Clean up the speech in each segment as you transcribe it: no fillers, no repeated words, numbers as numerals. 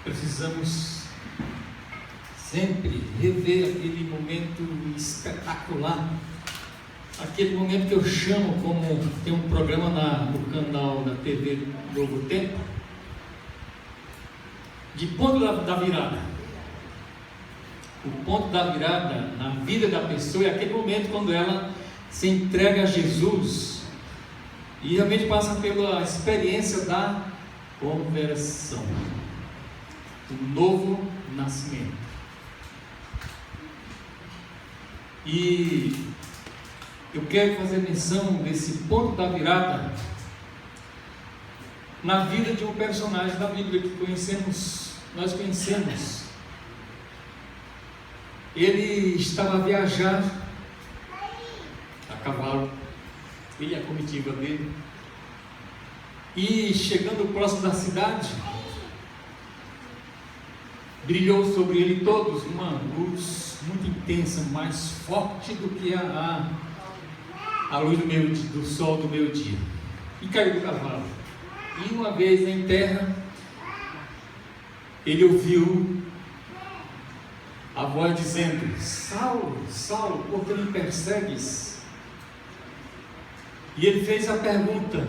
precisamos sempre rever aquele momento espetacular, aquele momento que eu chamo, como tem um programa no canal da TV Novo Tempo, de ponto da virada. O ponto da virada na vida da pessoa é aquele momento quando ela se entrega a Jesus e realmente passa pela experiência da conversão, o novo nascimento. E eu quero fazer menção desse ponto da virada na vida de um personagem da Bíblia que nós conhecemos. Ele estava a viajar a cavalo, ele e a comitiva dele, e chegando próximo da cidade, brilhou sobre ele todos uma luz muito intensa, mais forte do que a luz do sol do meio-dia, e caiu do cavalo. E uma vez em terra, ele ouviu a voz dizendo: Saulo, Saulo, por que me persegues? E ele fez a pergunta.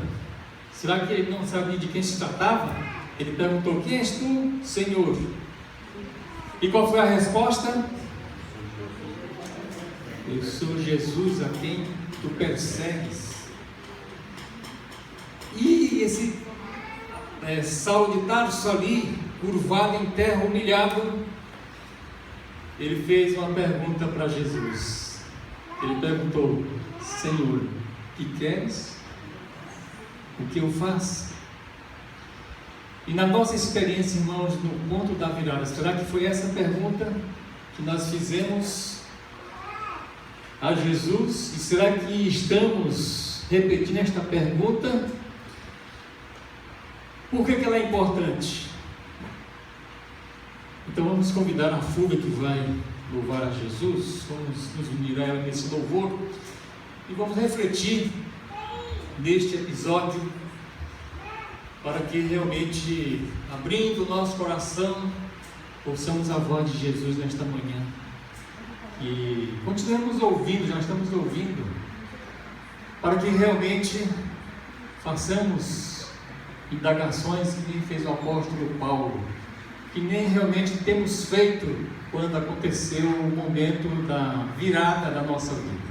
Será que ele não sabia de quem se tratava? Ele perguntou: quem és tu, Senhor? E qual foi a resposta? Eu sou Jesus a quem tu persegues. E esse Saulo de Tarso ali, curvado em terra, humilhado, ele fez uma pergunta para Jesus. Ele perguntou: Senhor, que queres? O que eu faço? E na nossa experiência, irmãos, no ponto da virada, será que foi essa pergunta que nós fizemos a Jesus? E será que estamos repetindo esta pergunta? Por que ela é importante? Então vamos convidar a fuga que vai louvar a Jesus, vamos nos unir a ela nesse louvor e vamos refletir neste episódio, para que realmente, abrindo o nosso coração, ouçamos a voz de Jesus nesta manhã e continuemos ouvindo, já estamos ouvindo, para que realmente façamos indagações que nem fez o apóstolo Paulo, que nem realmente temos feito quando aconteceu o momento da virada da nossa vida.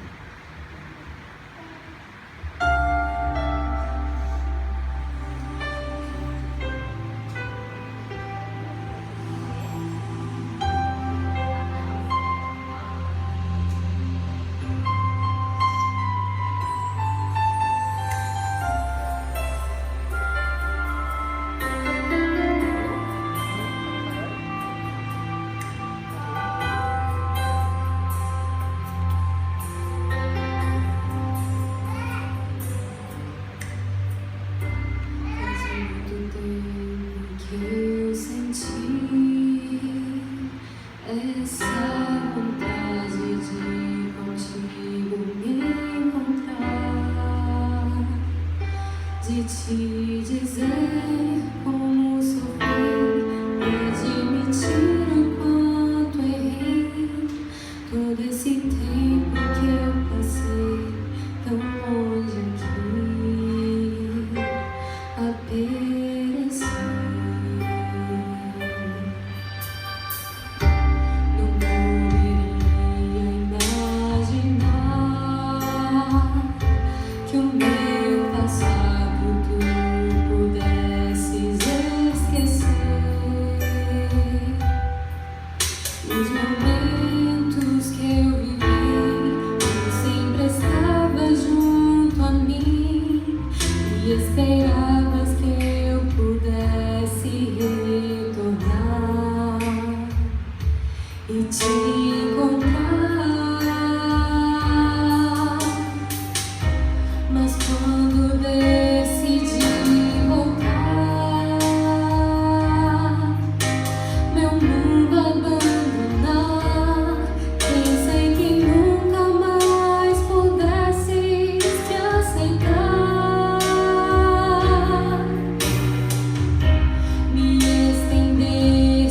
Me estender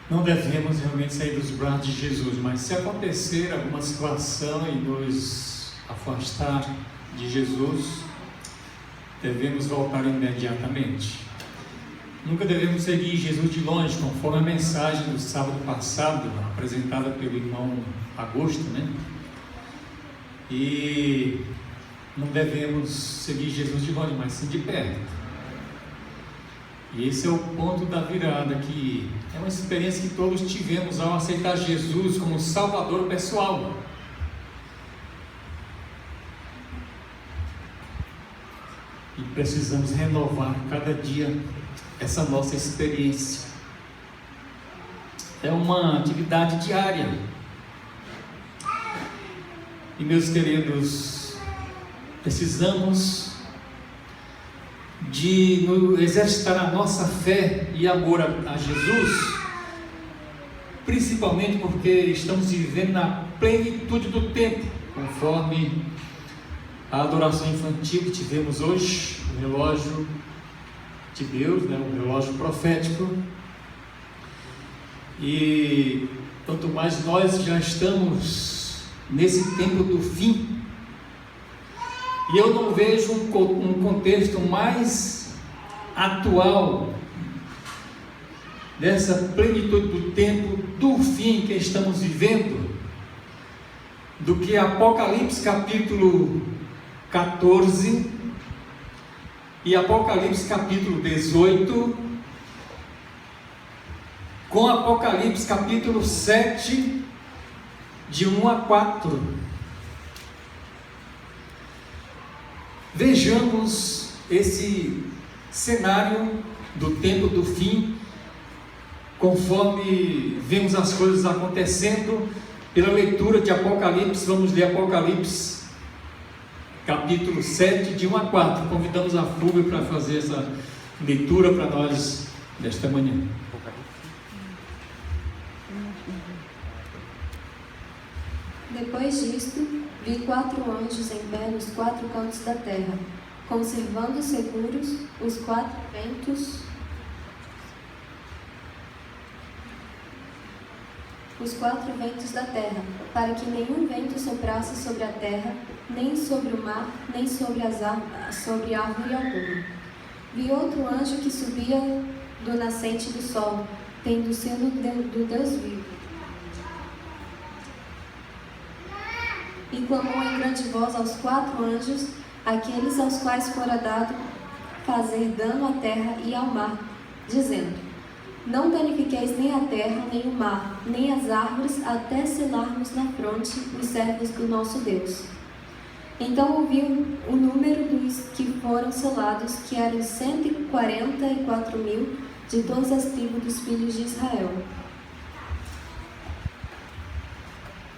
não devemos realmente sair dos braços de Jesus, mas se acontecer alguma situação e nos afastar de Jesus, devemos voltar imediatamente. Nunca devemos seguir Jesus de longe, conforme a mensagem do sábado passado, apresentada pelo irmão Augusto, né? E não devemos seguir Jesus de longe, mas sim de perto. E esse é o ponto da virada, que é uma experiência que todos tivemos ao aceitar Jesus como Salvador pessoal. E precisamos renovar cada dia essa nossa experiência. É uma atividade diária. E meus queridos, precisamos de exercitar a nossa fé e amor a Jesus, principalmente porque estamos vivendo na plenitude do tempo, conforme a adoração infantil que tivemos hoje, o relógio de Deus, né, o relógio profético. E quanto mais nós já estamos nesse tempo do fim, e eu não vejo um contexto mais atual dessa plenitude do tempo do fim que estamos vivendo do que Apocalipse capítulo 14 e Apocalipse capítulo 18, com Apocalipse capítulo 7, de 1 a 4. Vejamos esse cenário do tempo do fim, conforme vemos as coisas acontecendo, pela leitura de Apocalipse. Vamos ler Apocalipse capítulo 7, de 1 a 4. Convidamos a Fúvia para fazer essa leitura para nós desta manhã. Depois disto, vi 4 anjos em pé nos 4 cantos da terra, conservando seguros os 4 ventos, da terra, para que nenhum vento soprasse sobre a terra, nem sobre o mar, nem sobre árvore alguma. Vi outro anjo que subia do nascente do sol, tendo o selo do Deus vivo. E clamou em grande voz aos 4 anjos, aqueles aos quais fora dado fazer dano à terra e ao mar, dizendo: não danifiqueis nem a terra, nem o mar, nem as árvores, até selarmos na fronte os servos do nosso Deus. Então ouvi o número dos que foram selados, que eram 144.000 de todas as tribos dos filhos de Israel.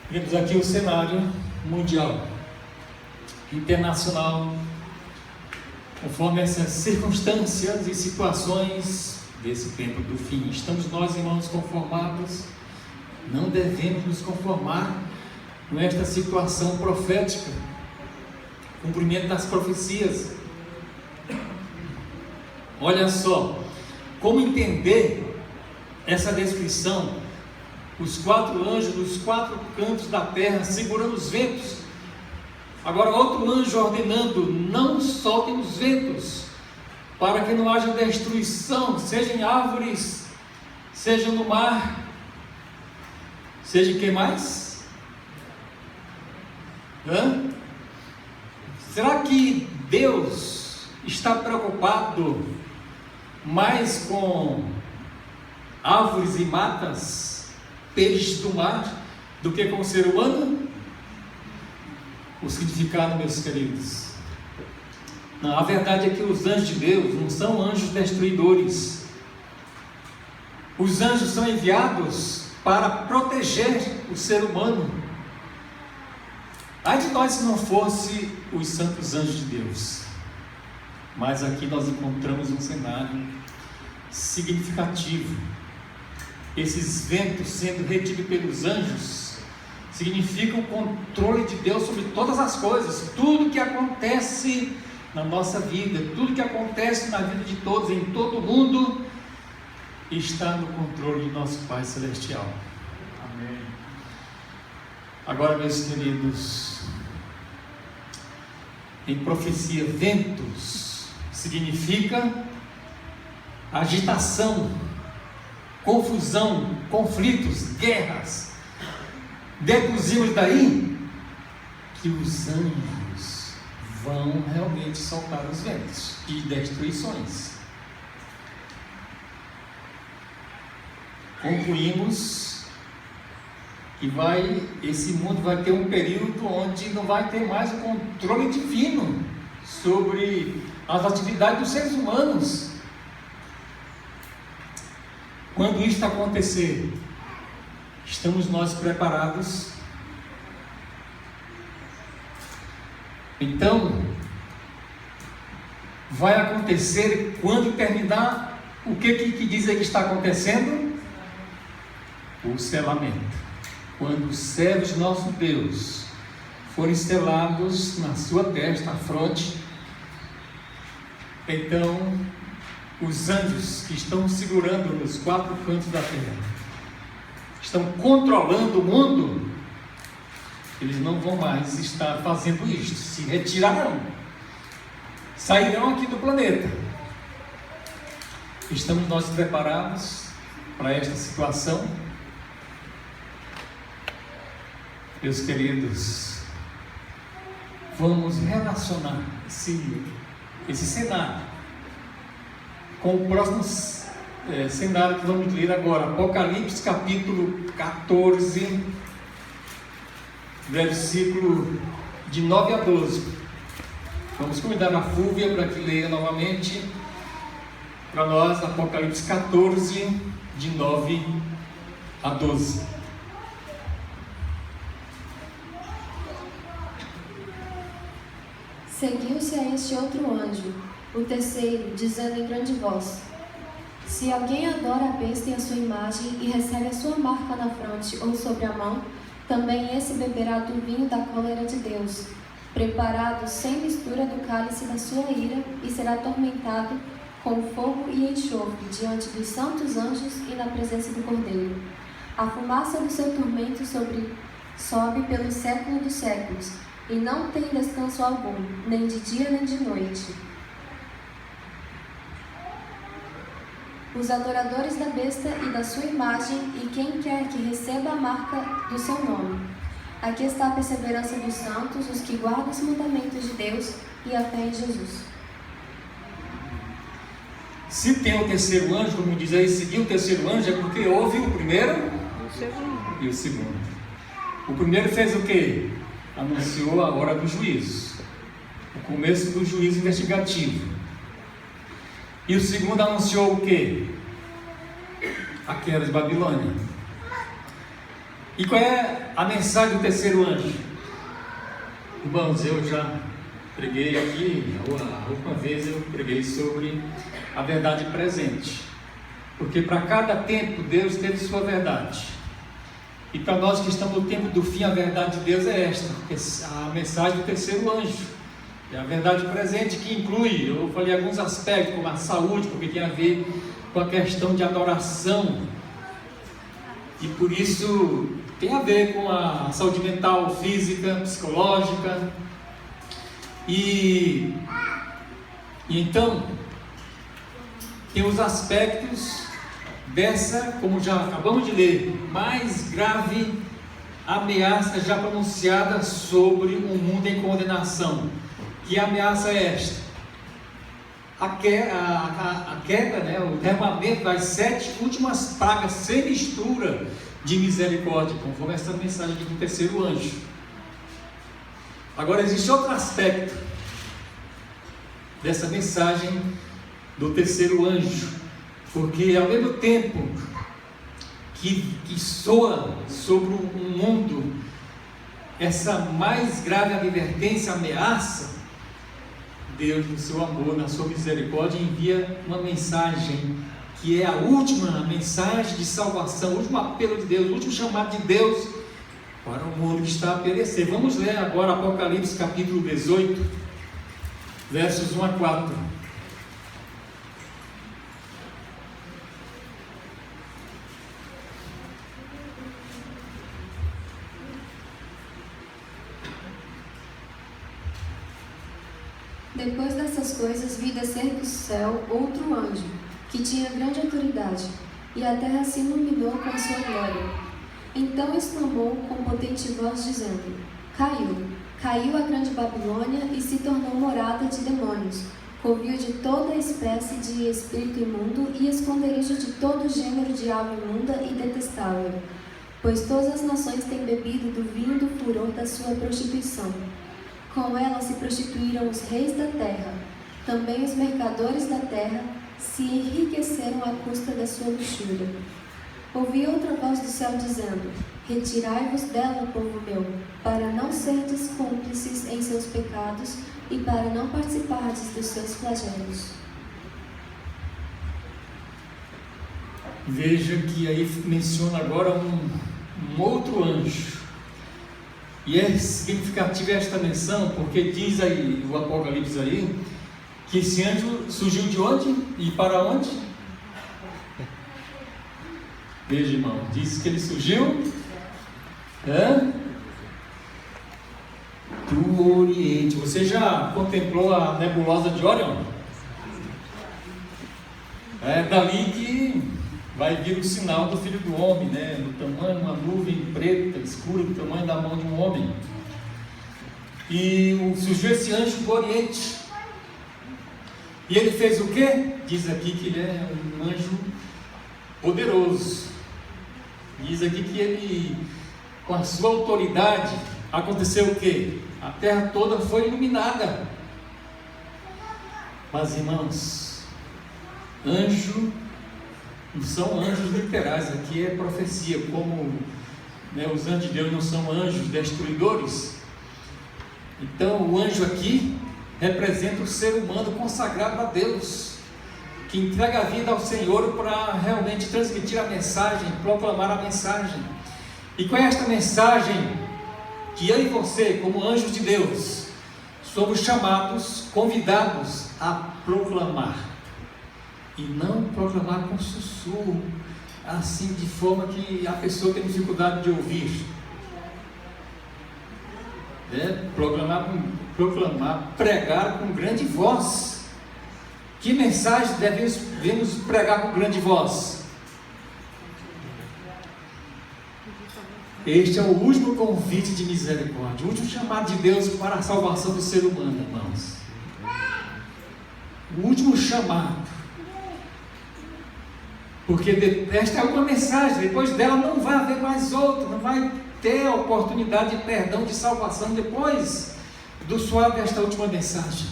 Vemos aqui o cenário mundial, internacional, conforme essas circunstâncias e situações desse tempo do fim. Estamos nós, irmãos, conformados? Não devemos nos conformar com esta situação profética, cumprimento das profecias. Olha só, como entender essa descrição? Os 4 anjos dos 4 cantos da terra segurando os ventos. Agora outro anjo ordenando: não soltem os ventos, para que não haja destruição, seja em árvores, seja no mar, seja em que mais? Será que Deus está preocupado mais com árvores e matas, peixes do mar, do que com o ser humano? O significado, meus queridos, não, a verdade é que os anjos de Deus não são anjos destruidores. Os anjos são enviados para proteger o ser humano. Ai de nós se não fosse os santos anjos de Deus. Mas aqui nós encontramos um cenário significativo. Esses ventos sendo retidos pelos anjos significam o controle de Deus sobre todas as coisas. Tudo que acontece na nossa vida, tudo que acontece na vida de todos, em todo o mundo, está no controle de nosso Pai Celestial. Amém. Agora, meus queridos, em profecia, ventos significa agitação, confusão, conflitos, guerras. Deduzimos daí que os anjos vão realmente soltar os ventos e destruições. Concluímos que esse mundo vai ter um período onde não vai ter mais o controle divino sobre as atividades dos seres humanos. Quando isto acontecer, estamos nós preparados? Então, vai acontecer quando terminar. O que diz aí que está acontecendo? O selamento. Quando os servos de nosso Deus forem selados na sua testa, à fronte, então os anjos que estão segurando nos quatro cantos da terra, estão controlando o mundo, eles não vão mais estar fazendo isto, se retirarão, sairão aqui do planeta. Estamos nós preparados para esta situação? Meus queridos, vamos relacionar esse cenário com o próximo cenário que vamos ler agora, Apocalipse capítulo 14, versículo de 9 a 12. Vamos convidar a Fúvia para que leia novamente para nós, Apocalipse 14, de 9 a 12. Seguiu-se a este outro anjo, o terceiro, dizendo em grande voz: se alguém adora a besta e a sua imagem e recebe a sua marca na fronte ou sobre a mão, também esse beberá do vinho da cólera de Deus, preparado sem mistura do cálice da sua ira, e será atormentado com fogo e enxofre diante dos santos anjos e na presença do Cordeiro. A fumaça do seu tormento sobe pelo século dos séculos, e não tem descanso algum, nem de dia nem de noite. Os adoradores da besta e da sua imagem, e quem quer que receba a marca do seu nome. Aqui está a perseverança dos santos, os que guardam os mandamentos de Deus e a fé em Jesus. Se tem o terceiro anjo, como diz aí, seguiu o terceiro anjo, é porque houve o primeiro e o segundo. O primeiro fez o quê? Anunciou a hora do juízo, o começo do juízo investigativo. E o segundo anunciou o quê? A queda de Babilônia. E qual é a mensagem do terceiro anjo? Irmãos, eu já preguei aqui, a última vez eu preguei sobre a verdade presente, porque para cada tempo Deus teve sua verdade. E para nós que estamos no tempo do fim, a verdade de Deus é esta, a mensagem do terceiro anjo, é a verdade presente, que inclui, eu falei alguns aspectos, como a saúde, porque tem a ver com a questão de adoração, e por isso tem a ver com a saúde mental, física, psicológica, e então tem os aspectos dessa, como já acabamos de ler, mais grave ameaça já pronunciada sobre um mundo em condenação. Que ameaça é esta? A queda, né, o derramamento das 7 últimas pragas sem mistura de misericórdia, conforme essa mensagem aqui do terceiro anjo. Agora existe outro aspecto dessa mensagem do terceiro anjo, porque ao mesmo tempo que soa sobre um mundo essa mais grave advertência, ameaça, Deus, no seu amor, na sua misericórdia, envia uma mensagem que é a última mensagem de salvação, o último apelo de Deus, o último chamado de Deus para o mundo que está a perecer. Vamos ler agora Apocalipse capítulo 18, versos 1 a 4. Depois dessas coisas, vi descer do céu outro anjo, que tinha grande autoridade, e a terra se iluminou com sua glória. Então exclamou com potente voz, dizendo: Caiu a grande Babilônia e se tornou morada de demônios, covil de toda espécie de espírito imundo e esconderijo de todo gênero de ave imunda e detestável. Pois todas as nações têm bebido do vinho do furor da sua prostituição. Com ela se prostituíram os reis da terra. Também os mercadores da terra se enriqueceram à custa da sua luxúria. Ouvi outra voz do céu dizendo: Retirai-vos dela, povo meu, para não serdes cúmplices em seus pecados e para não participardes dos seus flagelos. Veja que aí menciona agora um outro anjo. E é significativa esta menção, porque diz aí, o Apocalipse aí, que esse anjo surgiu de onde e para onde? Veja, irmão, diz que ele surgiu do Oriente. Você já contemplou a nebulosa de Órion? É dali que vai vir o sinal do Filho do Homem, né? No tamanho de uma nuvem preta, escura, do tamanho da mão de um homem. E surgiu esse anjo do Oriente. E ele fez o quê? Diz aqui que ele é um anjo poderoso. Diz aqui que ele, com a sua autoridade, aconteceu o quê? A terra toda foi iluminada. Mas, irmãos, anjo não são anjos literais, aqui é profecia, como os anjos de Deus não são anjos destruidores. Então o anjo aqui representa o ser humano consagrado a Deus, que entrega a vida ao Senhor para realmente transmitir a mensagem, proclamar a mensagem. E com esta mensagem que eu e você, como anjos de Deus, somos chamados, convidados a proclamar. E não proclamar com sussurro, assim, de forma que a pessoa tem dificuldade de ouvir. Proclamar, pregar com grande voz. Que mensagem devemos pregar com grande voz? Este é o último convite de misericórdia, o último chamado de Deus para a salvação do ser humano, irmãos. O último chamado. Porque esta é uma mensagem, depois dela não vai haver mais outra, não vai ter a oportunidade de perdão, de salvação, depois do suave desta última mensagem.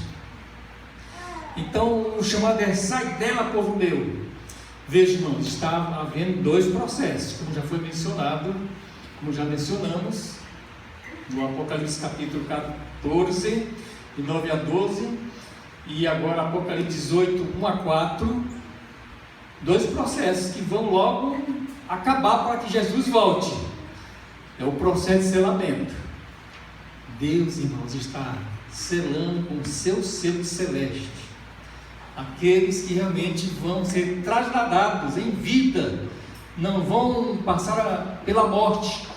Então o chamado é: sai dela, povo meu. Veja, irmãos, está havendo dois processos, como já foi mencionado, como já mencionamos, no Apocalipse capítulo 14, de 9 a 12, e agora Apocalipse 18, 1 a 4, dois processos que vão logo acabar para que Jesus volte. É o processo de selamento. Deus, irmãos, está selando com o seu selo celeste aqueles que realmente vão ser trasladados em vida, não vão passar pela morte,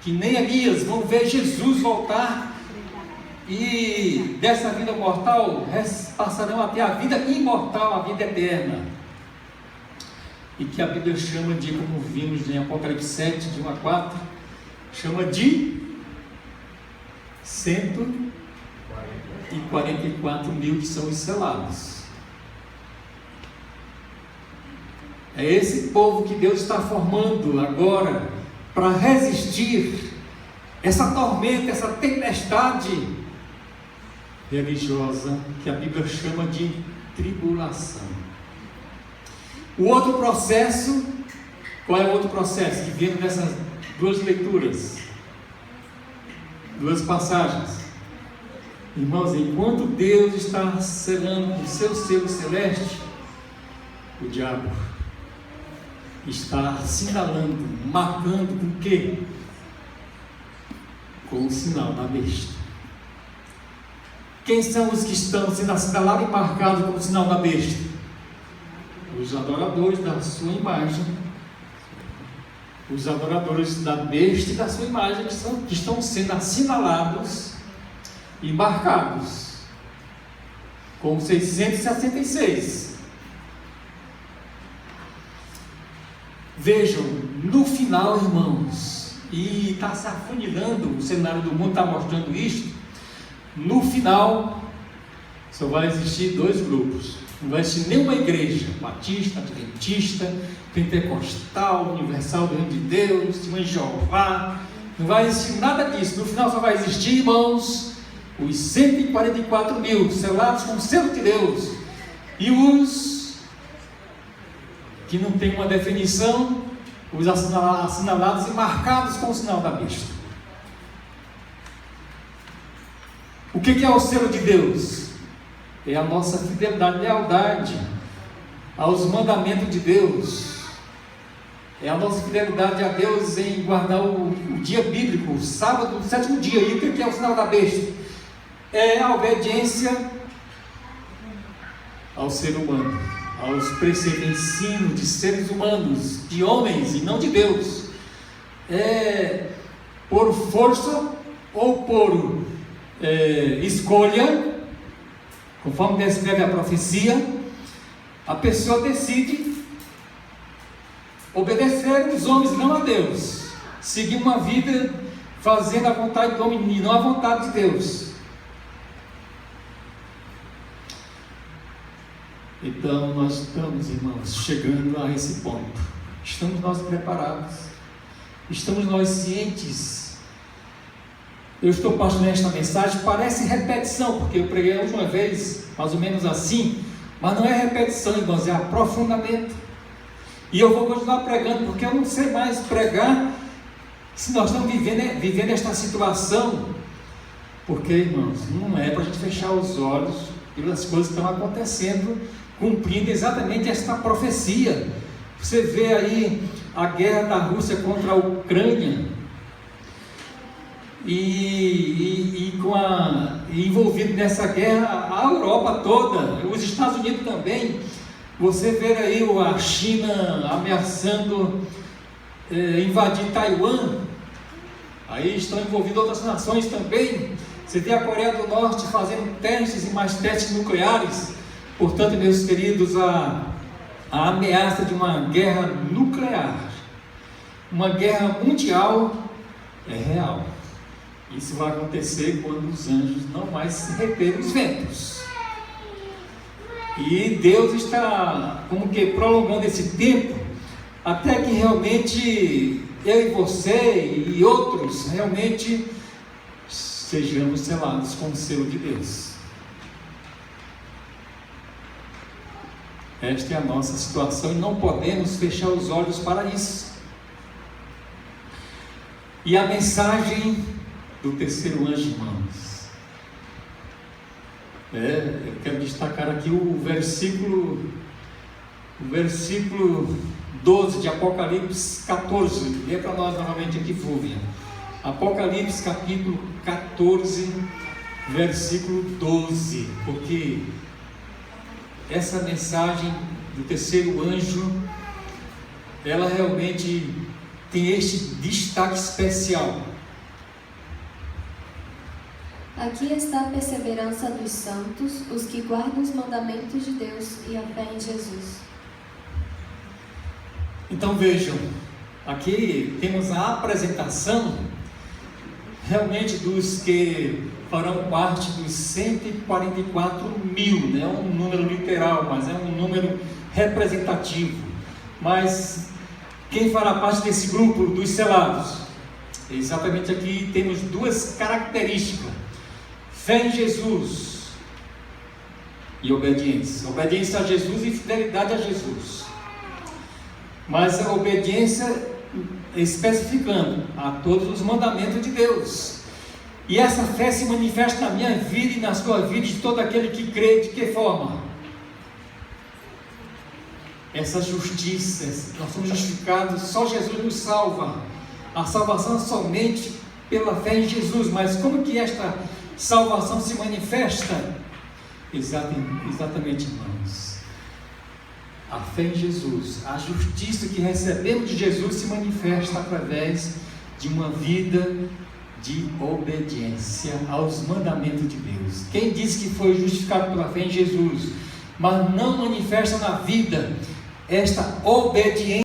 que nem Elias, vão ver Jesus voltar e dessa vida mortal passarão até a vida imortal, a vida eterna. E que a Bíblia chama de, como vimos em Apocalipse 7, de 1 a 4, chama de 144 mil que são os selados. É esse povo que Deus está formando agora para resistir essa tormenta, essa tempestade religiosa que a Bíblia chama de tribulação. O outro processo, qual é o outro processo que vemos nessas duas leituras, duas passagens? Irmãos, enquanto Deus está selando o seu selo celeste, o diabo está assinalando, marcando com o quê? Com o sinal da besta. Quem são os que estão sendo assinalados e marcados com o sinal da besta? Os adoradores da sua imagem, os adoradores da besta e da sua imagem, que estão sendo assinalados e marcados. com 666. Vejam, no final, irmãos, e está se afunilando, o cenário do mundo está mostrando isto. No final, só vai existir dois grupos. Não vai existir nenhuma igreja, batista, adventista, pentecostal, universal do Reino de Deus, Testemunha de Jeová. Não vai existir nada disso. No final só vai existir, irmãos, os 144 mil selados com o selo de Deus, e os que não tem uma definição, os assinalados e marcados com o sinal da besta. O que é o selo de Deus? É a nossa fidelidade, lealdade aos mandamentos de Deus. É a nossa fidelidade a Deus em guardar o dia bíblico, o sábado, o sétimo dia. E o que é o sinal da besta? É a obediência ao ser humano, aos preceitos, ensino de seres humanos, de homens e não de Deus. É por força ou por escolha, conforme descreve a profecia, a pessoa decide obedecer os homens, não a Deus, seguir uma vida fazendo a vontade do homem e não a vontade de Deus. Então nós estamos, irmãos, chegando a esse ponto. Estamos nós preparados? Estamos nós cientes? Eu estou pastoreando esta mensagem, parece repetição, porque eu preguei a última vez, mais ou menos assim, mas não é repetição, irmãos, é aprofundamento. E eu vou continuar pregando, porque eu não sei mais pregar se nós estamos vivendo esta situação. Porque, irmãos, não é para a gente fechar os olhos pelas coisas que estão acontecendo, cumprindo exatamente esta profecia. Você vê aí a guerra da Rússia contra a Ucrânia, e envolvido nessa guerra a Europa toda, os Estados Unidos também. Você vê aí a China ameaçando invadir Taiwan, aí estão envolvidas outras nações também. Você vê a Coreia do Norte fazendo testes e mais testes nucleares. Portanto, meus queridos, a ameaça de uma guerra nuclear, uma guerra mundial, é real. Isso vai acontecer quando os anjos não mais se reterem os ventos. E Deus está como que prolongando esse tempo, até que realmente eu e você e outros realmente sejamos selados com o selo de Deus. Esta é a nossa situação e não podemos fechar os olhos para isso. E a mensagem do terceiro anjo, irmãos, eu quero destacar aqui o versículo 12 de Apocalipse 14. Lê para nós novamente aqui, Fúvia. Apocalipse capítulo 14, versículo 12, porque essa mensagem do terceiro anjo, ela realmente tem este destaque especial. Aqui está a perseverança dos santos, os que guardam os mandamentos de Deus e a fé em Jesus. Então vejam, aqui temos a apresentação realmente dos que farão parte dos 144 mil, não é um número literal, mas é um número representativo. Mas quem fará parte desse grupo dos selados? Exatamente aqui temos duas características: fé em Jesus e obediência. Obediência a Jesus e fidelidade a Jesus. Mas a obediência especificando a todos os mandamentos de Deus. E essa fé se manifesta na minha vida e na sua vida, de todo aquele que crê. De que forma? Essa justiça, nós somos justificados, só Jesus nos salva. A salvação é somente pela fé em Jesus. Mas como que esta salvação se manifesta? Exatamente, irmãos, a fé em Jesus, a justiça que recebemos de Jesus se manifesta através de uma vida de obediência aos mandamentos de Deus. Quem diz que foi justificado pela fé em Jesus, mas não manifesta na vida esta obediência